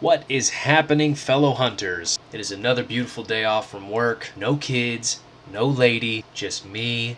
What is happening, fellow hunters? It is another beautiful day off from work. No kids, no lady, just me,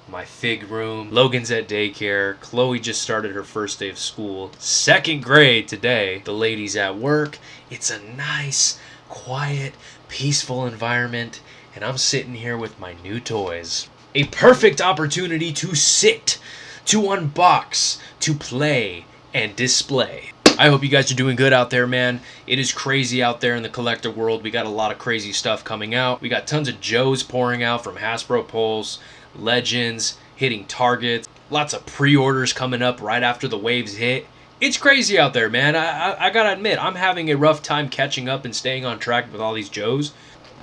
my fig room. Logan's at daycare. Chloe just started her first day of school. Second grade today. The lady's at work. It's a nice, quiet, peaceful environment, and I'm sitting here with my new toys. A perfect opportunity to sit, to unbox, to play, and display. I hope you guys are doing good out there, man. It is crazy out there in the collector world. We got a lot of crazy stuff coming out. We got tons of Joes pouring out from Hasbro Pulse, Legends, hitting Targets. Lots of pre-orders coming up right after the waves hit. It's crazy out there, man. I gotta admit, I'm having a rough time catching up and staying on track with all these Joes.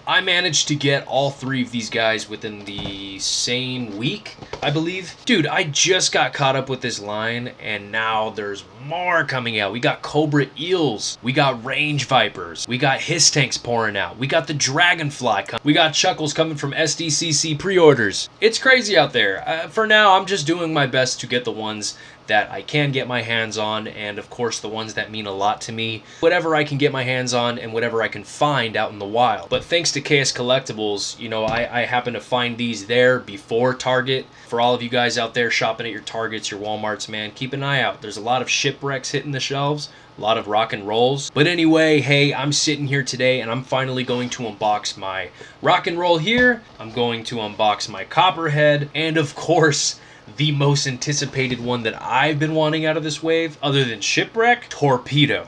I managed to get all three of these guys within the same week, I believe. Dude, I just got caught up with this line, and now there's more coming out. We got Cobra Eels. We got Range Vipers. We got Hiss Tanks pouring out. We got the Dragonfly coming. We got Chuckles coming from SDCC pre-orders. It's crazy out there. For now, I'm just doing my best to get the ones that I can get my hands on, and of course the ones that mean a lot to me. Whatever I can get my hands on and whatever I can find out in the wild. But thanks to KS Collectibles, you know, I happen to find these there before Target. For all of you guys out there shopping at your Targets, your Walmarts, man, keep an eye out. There's a lot of shipwrecks hitting the shelves, a lot of rock and rolls. But anyway, hey, I'm sitting here today and I'm finally going to unbox my rock and roll here. I'm going to unbox my Copperhead, and of course, the most anticipated one that I've been wanting out of this wave, other than Shipwreck, Torpedo.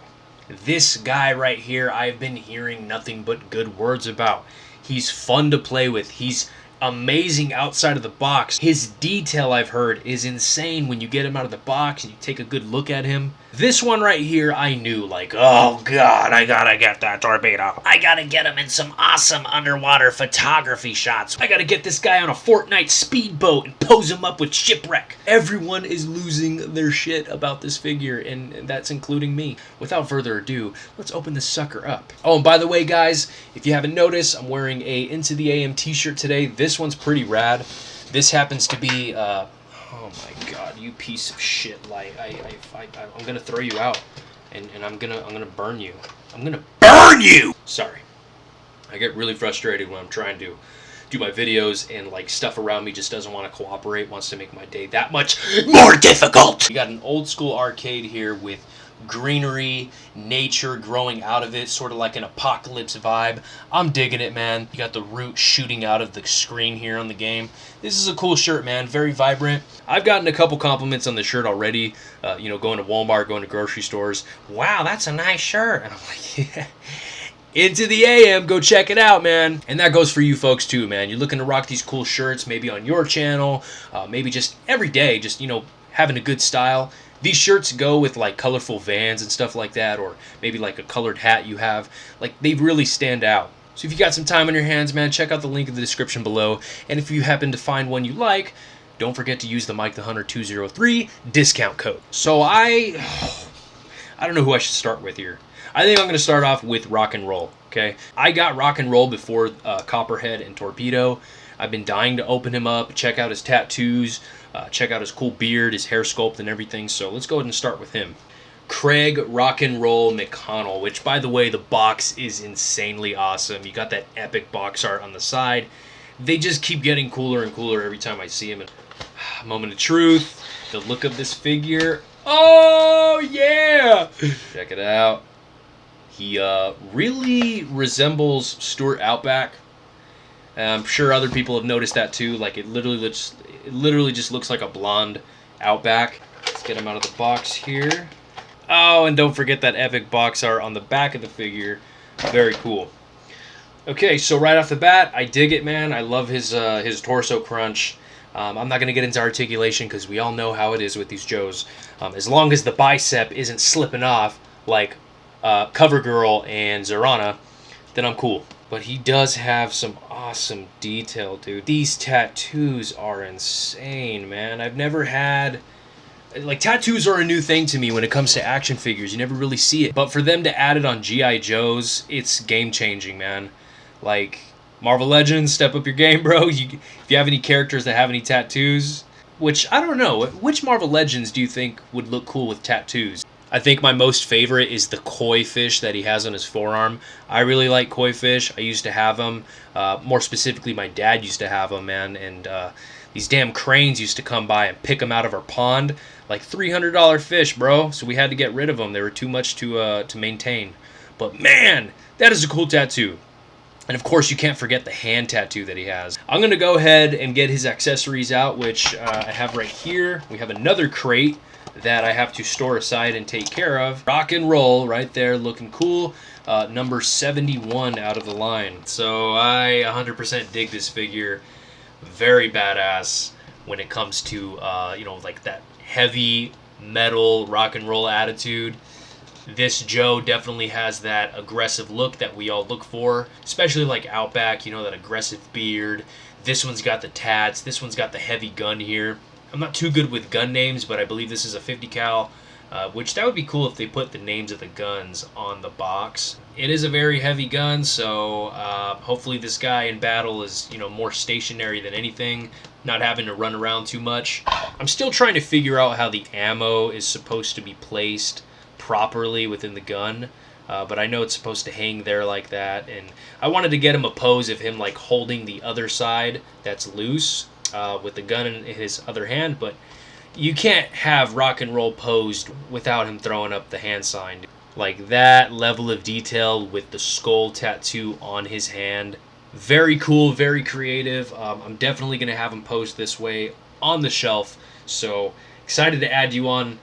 This guy right here, I've been hearing nothing but good words about. He's fun to play with. He's amazing outside of the box. His detail, I've heard, is insane when you get him out of the box and you take a good look at him. This one right here, I knew, like, oh god, I gotta get that Torpedo. I gotta get him in some awesome underwater photography shots. I gotta get this guy on a Fortnite speedboat and pose him up with Shipwreck. Everyone is losing their shit about this figure, and that's including me. Without further ado, let's open this sucker up. Oh, and by the way, guys, if you haven't noticed, I'm wearing a Into the AM t-shirt today. This one's pretty rad. This happens to be, oh my god, you piece of shit. Like, I'm gonna throw you out. And I'm gonna burn you. I'm gonna burn you! Sorry. I get really frustrated when I'm trying to do my videos and, like, stuff around me just doesn't want to cooperate, wants to make my day that much more difficult! We got an old school arcade here with greenery, nature growing out of it, sort of like an apocalypse vibe. I'm digging it, man. You got the root shooting out of the screen here on the game. This is a cool shirt, man. Very vibrant. I've gotten a couple compliments on the shirt already. You know, going to Walmart, going to grocery stores. Wow, that's a nice shirt. And I'm like, yeah. Into the AM, go check it out, man. And that goes for you folks too, man. You're looking to rock these cool shirts, maybe on your channel, maybe just every day, just, you know, having a good style. These shirts go with, like, colorful Vans and stuff like that, or maybe like a colored hat you have. Like, they really stand out. So if you got some time on your hands, man, check out the link in the description below. And if you happen to find one you like, don't forget to use the Mike the Hunter 203 discount code. So I don't know who I should start with here. I think I'm going to start off with Rock and Roll, okay? I got Rock and Roll before Copperhead and Torpedo. I've been dying to open him up, check out his tattoos, check out his cool beard, his hair sculpt, and everything. So let's go ahead and start with him. Craig Rock and Roll McConnell, which, by the way, the box is insanely awesome. You got that epic box art on the side. They just keep getting cooler and cooler every time I see him. And moment of truth, the look of this figure. Oh, yeah! Check it out. He really resembles Stuart Outback. I'm sure other people have noticed that too. Like, it literally just looks like a blonde Outback. Let's get him out of the box here. Oh, and don't forget that epic box art on the back of the figure. Very cool. Okay, so right off the bat, I dig it, man. I love his torso crunch. I'm not going to get into articulation because we all know how it is with these Joes. As long as the bicep isn't slipping off like CoverGirl and Zorana, then I'm cool. But he does have some awesome detail, dude. These tattoos are insane, man. I've never had... Like, tattoos are a new thing to me when it comes to action figures. You never really see it. But for them to add it on G.I. Joes, it's game-changing, man. Like, Marvel Legends, step up your game, bro. If you have any characters that have any tattoos... Which, I don't know. Which Marvel Legends do you think would look cool with tattoos? I think my most favorite is the koi fish that he has on his forearm. I really like koi fish. I used to have them. More specifically, my dad used to have them, man. And these damn cranes used to come by and pick them out of our pond. Like $300 fish, bro. So we had to get rid of them. They were too much to maintain. But man, that is a cool tattoo. And of course, you can't forget the hand tattoo that he has. I'm going to go ahead and get his accessories out, which I have right here. We have another crate that I have to store aside and take care of. Rock and roll right there, looking cool. Number 71 out of the line. So I 100% dig this figure. Very badass when it comes to, like that heavy metal rock and roll attitude. This Joe definitely has that aggressive look that we all look for, especially like Outback, that aggressive beard. This one's got the tats. This one's got the heavy gun here. I'm not too good with gun names, but I believe this is a 50 cal, which that would be cool if they put the names of the guns on the box. It is a very heavy gun, so hopefully this guy in battle is, more stationary than anything, not having to run around too much. I'm still trying to figure out how the ammo is supposed to be placed properly within the gun, but I know it's supposed to hang there like that, and I wanted to get him a pose of him like holding the other side that's loose with the gun in his other hand, but you can't have rock and roll posed without him throwing up the hand sign. Like that level of detail with the skull tattoo on his hand. Very cool, very creative. I'm definitely going to have him posed this way on the shelf, so excited to add you on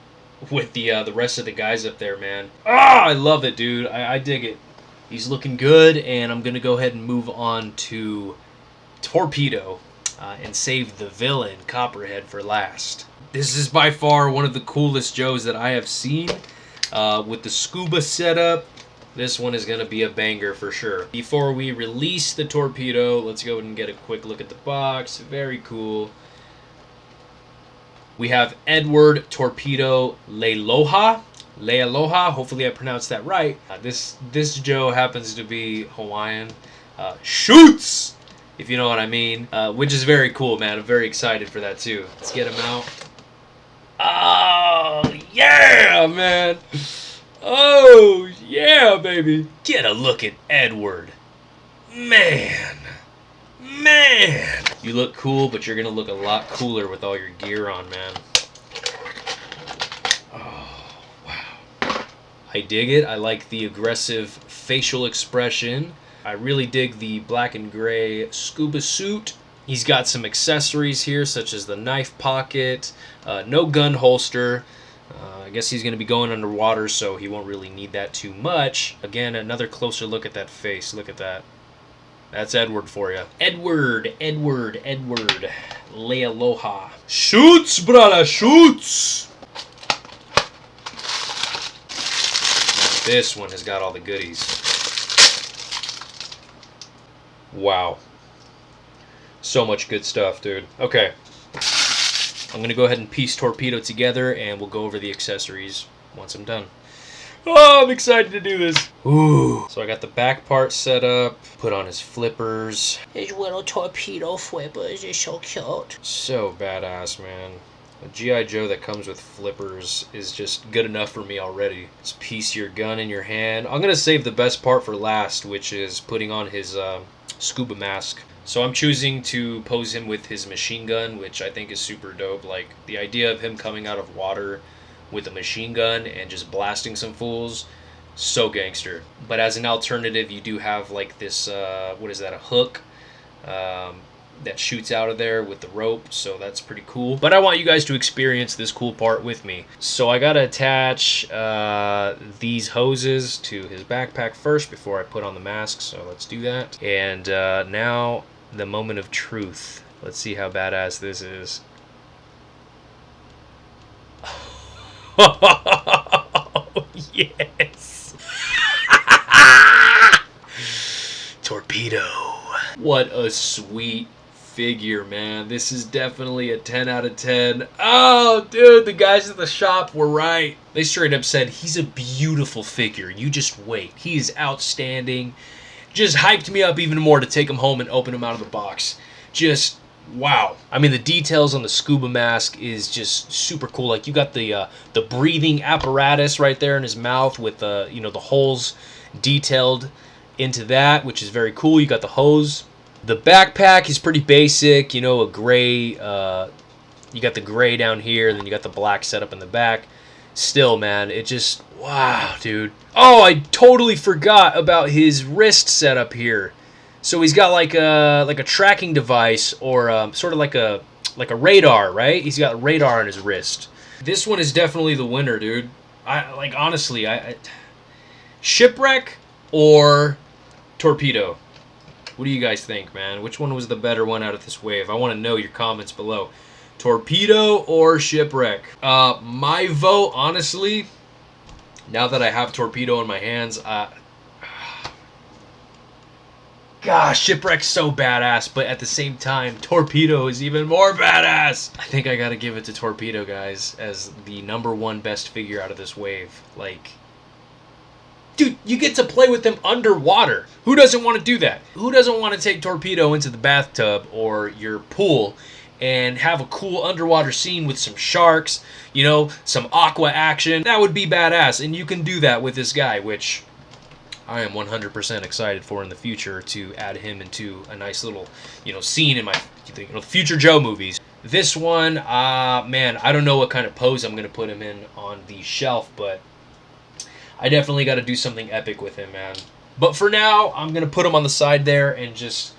with the rest of the guys up there, man. I love it, dude. I dig it. He's looking good, and I'm going to go ahead and move on to Torpedo and save the villain, Copperhead, for last. This is by far one of the coolest Joes that I have seen. With the scuba setup, this one is going to be a banger for sure. Before we release the Torpedo, let's go ahead and get a quick look at the box. Very cool. We have Edward Torpedo Lealoha. Hopefully I pronounced that right. This Joe happens to be Hawaiian. Shoots! If you know what I mean. Which is very cool, man. I'm very excited for that too. Let's get him out. Oh, yeah, man. Oh, yeah, baby. Get a look at Edward. Man. You look cool, but you're going to look a lot cooler with all your gear on, man. Oh, wow. I dig it. I like the aggressive facial expression. I really dig the black and gray scuba suit. He's got some accessories here, such as the knife pocket, no gun holster. I guess he's going to be going underwater, so he won't really need that too much. Again, another closer look at that face. Look at that. That's Edward for you. Edward. Lealoha. Shoots, brother, shoots! Now this one has got all the goodies. Wow. So much good stuff, dude. Okay. I'm going to go ahead and piece Torpedo together, and we'll go over the accessories once I'm done. Oh, I'm excited to do this. Ooh. So I got the back part set up, put on his flippers. His little torpedo flippers are so cute. So badass, man. A G.I. Joe that comes with flippers is just good enough for me already. Just piece your gun in your hand. I'm going to save the best part for last, which is putting on his scuba mask. So I'm choosing to pose him with his machine gun, which I think is super dope. Like, the idea of him coming out of water with a machine gun and just blasting some fools, so gangster. But as an alternative, you do have like this, what is that, a hook that shoots out of there with the rope, so that's pretty cool. But I want you guys to experience this cool part with me. So I gotta attach these hoses to his backpack first before I put on the mask, so let's do that. And now the moment of truth. Let's see how badass this is. Oh, yes. Torpedo. What a sweet figure, man. This is definitely a 10 out of 10. Oh, dude, the guys at the shop were right. They straight up said, he's a beautiful figure. You just wait. He is outstanding. Just hyped me up even more to take him home and open him out of the box. Just wow. I mean, the details on the scuba mask is just super cool. Like, you got the breathing apparatus right there in his mouth with the holes detailed into that, which is very cool. You got the hose. The backpack is pretty basic. A gray. You got the gray down here, and then you got the black setup in the back. Still, man, it just, wow, dude. Oh, I totally forgot about his wrist setup here. So he's got like a tracking device, or sort of like a radar, right? He's got a radar on his wrist. This one is definitely the winner, dude. Honestly, Shipwreck or Torpedo. What do you guys think, man? Which one was the better one out of this wave? I want to know your comments below. Torpedo or Shipwreck? My vote, honestly, now that I have Torpedo in my hands, gosh, Shipwreck's so badass, but at the same time, Torpedo is even more badass. I think I gotta give it to Torpedo, guys, as the #1 best figure out of this wave. Like, dude, you get to play with him underwater. Who doesn't want to do that? Who doesn't want to take Torpedo into the bathtub or your pool and have a cool underwater scene with some sharks, some aqua action? That would be badass, and you can do that with this guy, which I am 100% excited for in the future, to add him into a nice little, scene in my future Joe movies. This one, man, I don't know what kind of pose I'm going to put him in on the shelf, but I definitely got to do something epic with him, man. But for now, I'm going to put him on the side there and just...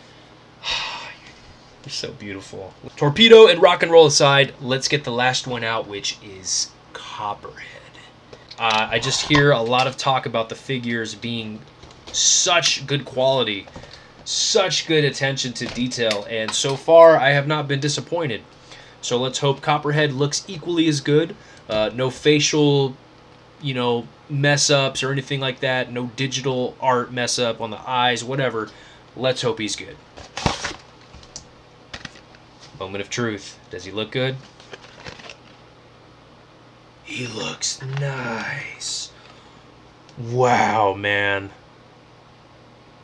You're so beautiful. Torpedo and rock and roll aside, let's get the last one out, which is Copperhead. I just hear a lot of talk about the figures being such good quality, such good attention to detail, and so far I have not been disappointed. So let's hope Copperhead looks equally as good. No facial, mess ups or anything like that. No digital art mess up on the eyes, whatever. Let's hope he's good. Moment of truth. Does he look good? He looks nice. Wow, man.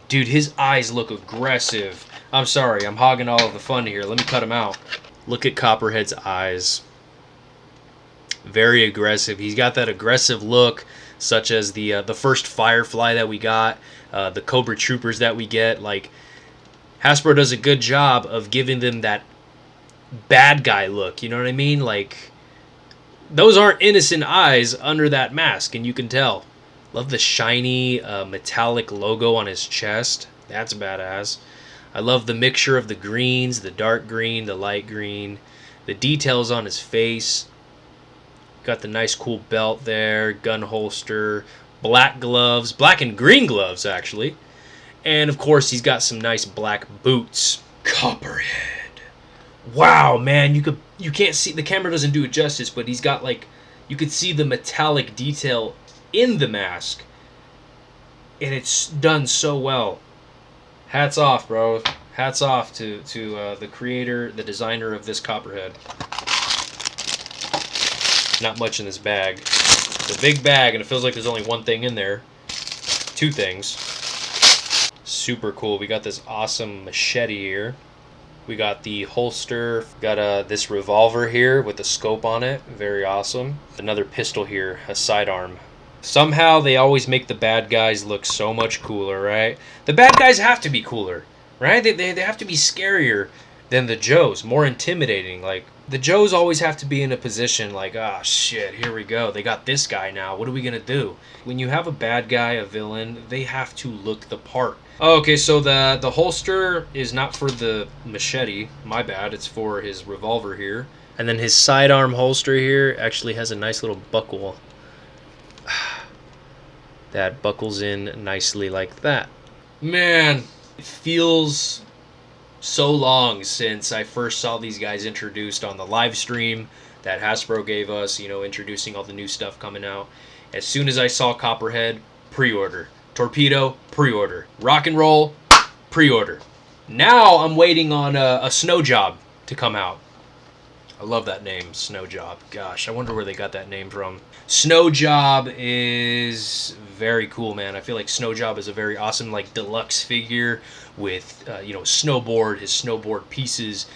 Dude, his eyes look aggressive. I'm sorry, I'm hogging all of the fun here. Let me cut him out. Look at Copperhead's eyes. Very aggressive. He's got that aggressive look, such as the first Firefly that we got, the Cobra Troopers that we get. Like, Hasbro does a good job of giving them that bad guy look, you know what I mean? Like, those aren't innocent eyes under that mask, and you can tell. Love the shiny metallic logo on his chest. That's badass. I love the mixture of the greens, the dark green, the light green, the details on his face. Got the nice cool belt there, gun holster, black gloves, black and green gloves actually. And of course he's got some nice black boots. Copperhead. Wow, man, you can't see, the camera doesn't do it justice, but he's got, like, you could see the metallic detail in the mask, and it's done so well. Hats off, bro. Hats off to the creator, the designer of this Copperhead. Not much in this bag. It's a big bag, and it feels like there's only one thing in there. Two things. Super cool. We got this awesome machete here. We got the holster, got this revolver here with the scope on it, very awesome. Another pistol here, a sidearm. Somehow they always make the bad guys look so much cooler, right? The bad guys have to be cooler, right? They have to be scarier than the Joes, more intimidating. Like, the Joes always have to be in a position like, ah, shit, here we go. They got this guy now. What are we going to do? When you have a bad guy, a villain, they have to look the part. Oh, okay, so the holster is not for the machete. My bad. It's for his revolver here. And then his sidearm holster here actually has a nice little buckle that buckles in nicely like that. Man, it feels so long since I first saw these guys introduced on the live stream that Hasbro gave us, introducing all the new stuff coming out. As soon as I saw Copperhead, pre-order. Torpedo, pre-order. Rock and Roll, pre-order. Now I'm waiting on a Snow Job to come out. I love that name, Snow Job. Gosh, I wonder where they got that name from. Snow Job is very cool, man. I feel like Snow Job is a very awesome, like, deluxe figure with, snowboard, his snowboard pieces,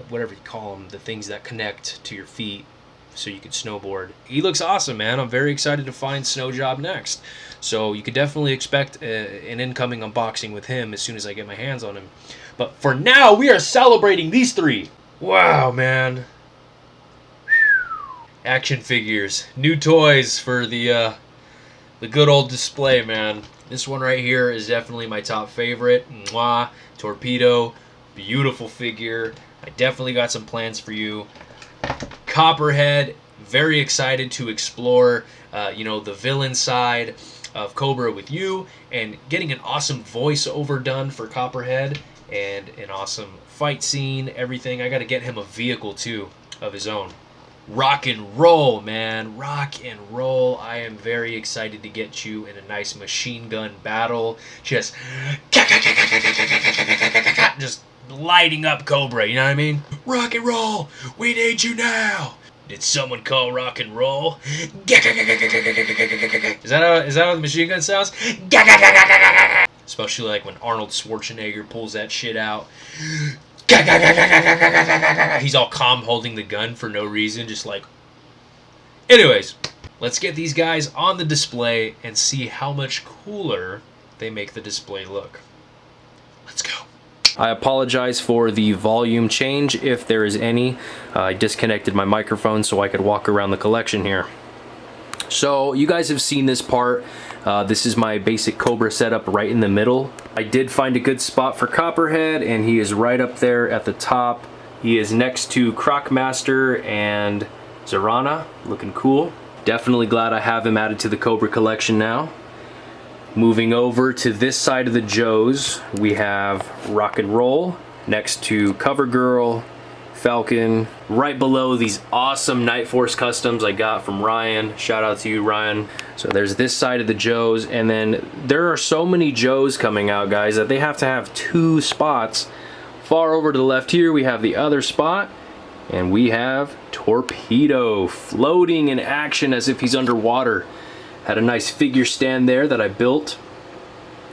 whatever you call them, the things that connect to your feet so you can snowboard. He looks awesome, man. I'm very excited to find Snow Job next. So you could definitely expect an incoming unboxing with him as soon as I get my hands on him. But for now, we are celebrating these three. Wow, man. Action figures, new toys for the good old display, man. This one right here is definitely my top favorite. Mwah, Torpedo, beautiful figure. I definitely got some plans for you. Copperhead, very excited to explore, the villain side of Cobra with you, and getting an awesome voiceover done for Copperhead, and an awesome fight scene, everything. I got to get him a vehicle too of his own. Rock and roll, man. Rock and roll. I am very excited to get you in a nice machine gun battle. Just lighting up Cobra, you know what I mean? Rock and roll. We need you now. Did someone call rock and roll? Is that how the machine gun sounds? Especially like when Arnold Schwarzenegger pulls that shit out. He's all calm holding the gun for no reason, just like... Anyways, let's get these guys on the display and see how much cooler they make the display look. Let's go. I apologize for the volume change, if there is any. I disconnected my microphone so I could walk around the collection here. So you guys have seen this part. This is my basic Cobra setup right in the middle. I did find a good spot for Copperhead, and he is right up there at the top. He is next to Crocmaster and Zarana, looking cool. Definitely glad I have him added to the Cobra collection now. Moving over to this side of the Joes, we have Rock and Roll next to CoverGirl, Falcon, right below these awesome Night Force customs I got from Ryan. Shout out to you, Ryan. So there's this side of the Joes, and then there are so many Joes coming out, guys, that they have to have two spots. Far over to the left here, we have the other spot, and we have Torpedo floating in action as if he's underwater. Had a nice figure stand there that I built,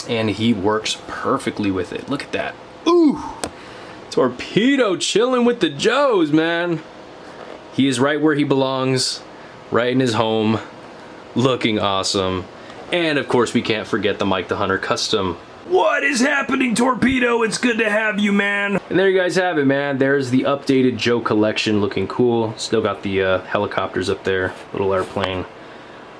and he works perfectly with it. Look at that. Ooh! Torpedo chilling with the Joes, man. He is right where he belongs, right in his home, looking awesome. And of course, we can't forget the Mike the Hunter custom. What is happening, Torpedo? It's good to have you, man. And there you guys have it, man. There's the updated Joe collection, looking cool. Still got the helicopters up there, little airplane.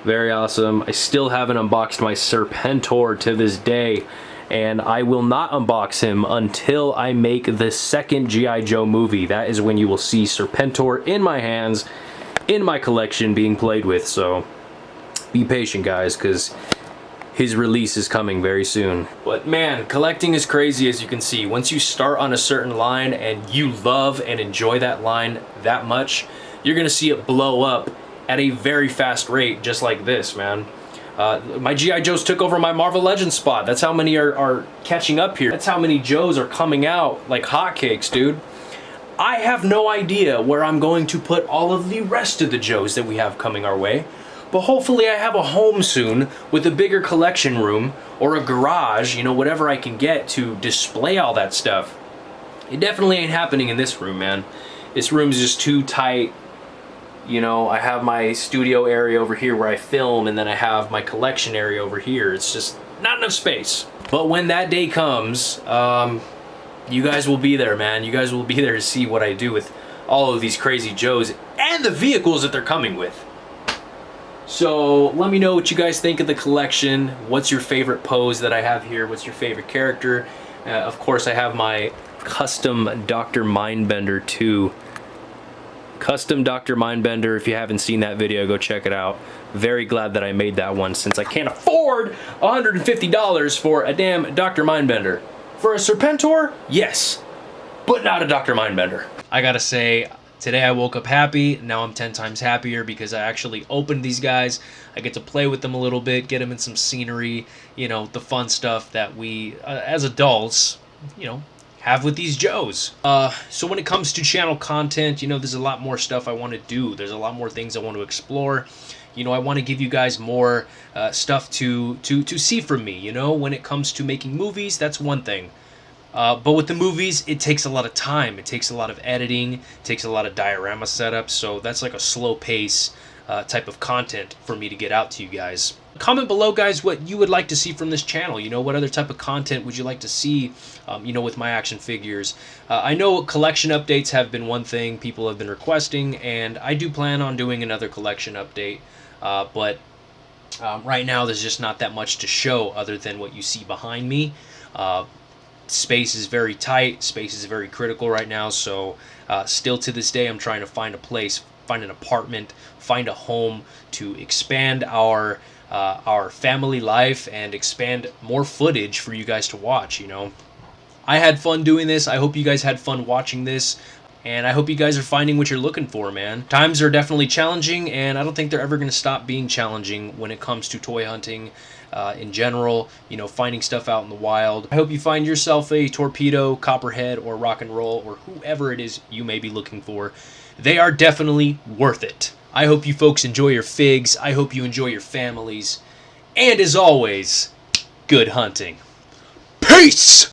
Very awesome. I still haven't unboxed my Serpentor to this day, and I will not unbox him until I make the second G.I. Joe movie. That is when you will see Serpentor in my hands, in my collection, being played with. So be patient, guys, because his release is coming very soon. But man, collecting is crazy, as you can see. Once you start on a certain line and you love and enjoy that line that much, you're gonna see it blow up at a very fast rate, just like this, man. My G.I. Joes took over my Marvel Legends spot. That's how many are catching up here. That's how many Joes are coming out like hotcakes, dude. I have no idea where I'm going to put all of the rest of the Joes that we have coming our way, but hopefully I have a home soon with a bigger collection room or a garage, whatever I can get to display all that stuff. It definitely ain't happening in this room, man. This room's just too tight. I have my studio area over here where I film, and then I have my collection area over here. It's just not enough space. But when that day comes, you guys will be there, man. You guys will be there to see what I do with all of these crazy Joes and the vehicles that they're coming with. So let me know what you guys think of the collection. What's your favorite pose that I have here? What's your favorite character? Of course, I have my custom Dr. Mindbender too. Custom Dr. Mindbender. If you haven't seen that video, go check it out. Very glad that I made that one, since I can't afford $150 for a damn Dr. Mindbender. For a Serpentor, yes, but not a Dr. Mindbender. I gotta say, today I woke up happy. Now I'm 10 times happier because I actually opened these guys. I get to play with them a little bit, get them in some scenery, the fun stuff that we, as adults, have with these Joes. So when it comes to channel content, there's a lot more stuff I want to do. There's a lot more things I want to explore. I want to give you guys more stuff to see from me. When it comes to making movies, that's one thing. But with the movies, it takes a lot of time. It takes a lot of editing. It takes a lot of diorama setup. So that's like a slow pace type of content for me to get out to you guys. Comment below, guys, what you would like to see from this channel. What other type of content would you like to see, with my action figures? I know collection updates have been one thing people have been requesting, and I do plan on doing another collection update. But right now, there's just not that much to show other than what you see behind me. Space is very tight. Space is very critical right now. So still to this day, I'm trying to find a place, find an apartment, find a home to expand our family life and expand more footage for you guys to watch. I had fun doing this. I hope you guys had fun watching this. And I hope you guys are finding what you're looking for, man. Times are definitely challenging, and I don't think they're ever going to stop being challenging when it comes to toy hunting in general, finding stuff out in the wild. I hope you find yourself a Torpedo, Copperhead, or Rock and Roll, or whoever it is you may be looking for. They are definitely worth it. I hope you folks enjoy your figs. I hope you enjoy your families. And as always, good hunting. Peace!